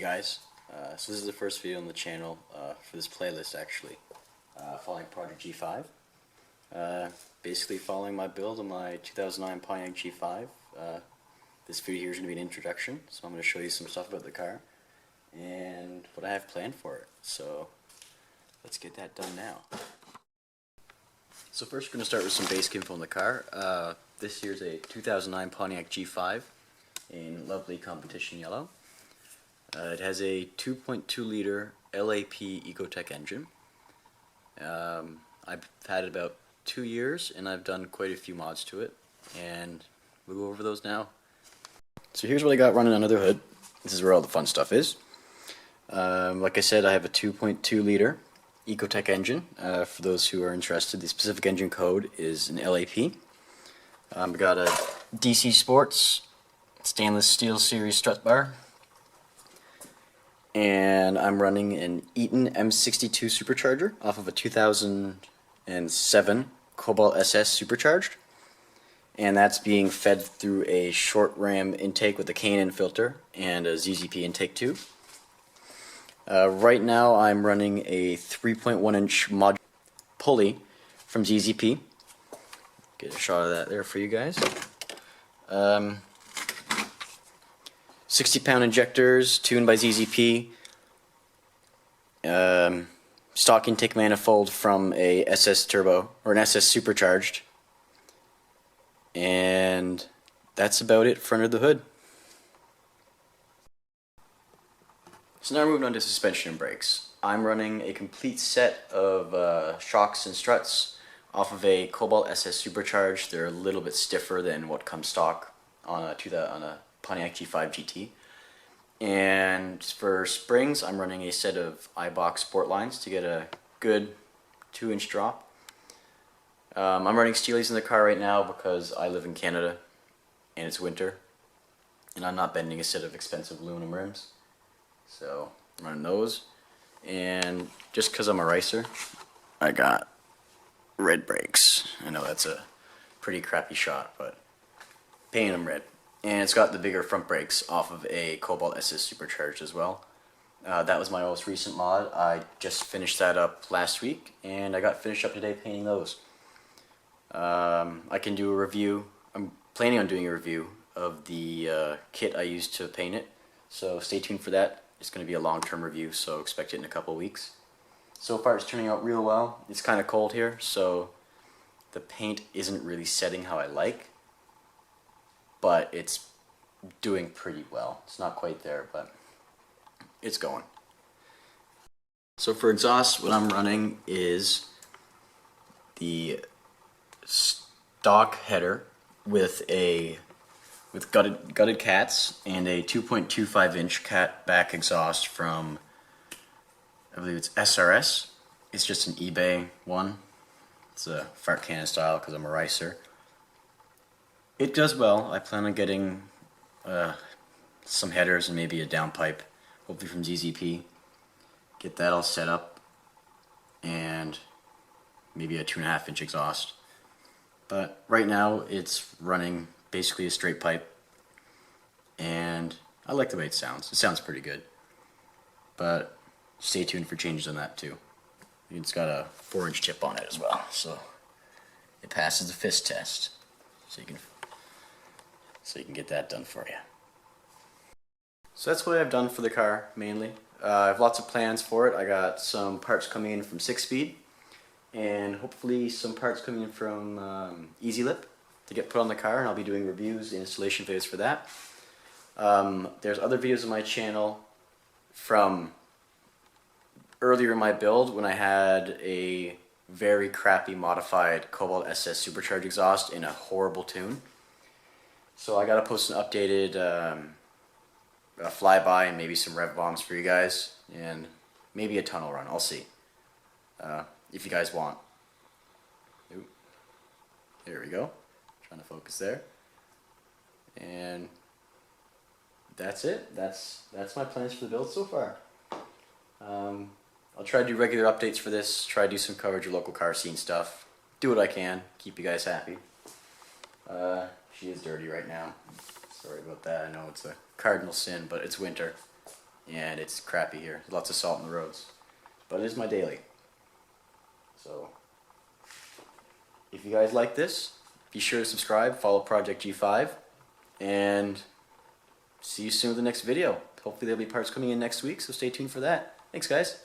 guys, so this is the first video on the channel for this playlist actually, following Project G5. Basically following my build on my 2009 Pontiac G5. This video here is going to be an introduction, so I'm going to show you some stuff about the car and what I have planned for it. So let's get that done now. So first we're going to start with some basic info on the car. This here's a 2009 Pontiac G5 in lovely competition yellow. It has a 2.2 liter LAP Ecotec engine. I've had it about 2 years and I've done quite a few mods to it, and we'll go over those now. So here's what I got running under the hood. This is where all the fun stuff is. Like I said, I have a 2.2 liter Ecotec engine. For those who are interested, the specific engine code is an LAP. I've got a DC Sports stainless steel series strut bar, and I'm running an Eaton M62 supercharger off of a 2007 Cobalt SS supercharged, and that's being fed through a short ram intake with a K&N filter and a ZZP intake tube. Right now I'm running a 3.1 inch modular pulley from ZZP. Get a shot of that there for you guys. 60-pound injectors tuned by ZZP. Stock intake manifold from a SS Turbo, or an SS Supercharged. And that's about it for under the hood. So now we're moving on to suspension and brakes. I'm running a complete set of shocks and struts off of a Cobalt SS Supercharged. They're a little bit stiffer than what comes stock on a Pontiac G5 GT. And for springs, I'm running a set of iBox Sport lines to get a good 2-inch drop. I'm running Steelies in the car right now because I live in Canada and it's winter and I'm not bending a set of expensive aluminum rims. So I'm running those, and just because I'm a racer, I got red brakes. I know that's a pretty crappy shot, but painting them red. And it's got the bigger front brakes off of a Cobalt SS Supercharged as well. That was my most recent mod. I just finished that up last week, and I got finished up today painting those. I can do a review. I'm planning on doing a review of the kit I used to paint it, so stay tuned for that. It's going to be a long-term review, so expect it in a couple of weeks. So far it's turning out real well. It's kind of cold here, so the paint isn't really setting how I like, but it's doing pretty well. It's not quite there, but it's going. So for exhaust, what I'm running is the stock header with gutted cats and a 2.25 inch cat back exhaust from, I believe it's SRS. It's just an eBay one. It's a fart cannon style because I'm a racer. It does well. I plan on getting some headers and maybe a downpipe, hopefully from ZZP. Get that all set up, and maybe a 2.5 inch exhaust. But right now it's running basically a straight pipe, and I like the way it sounds. It sounds pretty good, but stay tuned for changes on that too. It's got a 4-inch tip on it as well, so it passes the fist test. So you can get that done for you. So that's what I've done for the car mainly. I have lots of plans for it. I got some parts coming in from 6-Speed, and hopefully some parts coming in from Easy Lip to get put on the car, and I'll be doing reviews and installation videos for that. There's other videos on my channel from earlier in my build when I had a very crappy modified Cobalt SS Supercharged exhaust in a horrible tune. So I gotta post an updated flyby and maybe some rev bombs for you guys, and maybe a tunnel run. I'll see if you guys want. Ooh. There we go. Trying to focus there, and that's it. That's my plans for the build so far. I'll try to do regular updates for this. Try to do some coverage of local car scene stuff. Do what I can. Keep you guys happy. She is dirty right now. Sorry about that. I know it's a cardinal sin, but it's winter, and it's crappy here. Lots of salt in the roads. But it is my daily. So, if you guys like this, be sure to subscribe, follow Project G5, and see you soon with the next video. Hopefully there'll be parts coming in next week, so stay tuned for that. Thanks, guys.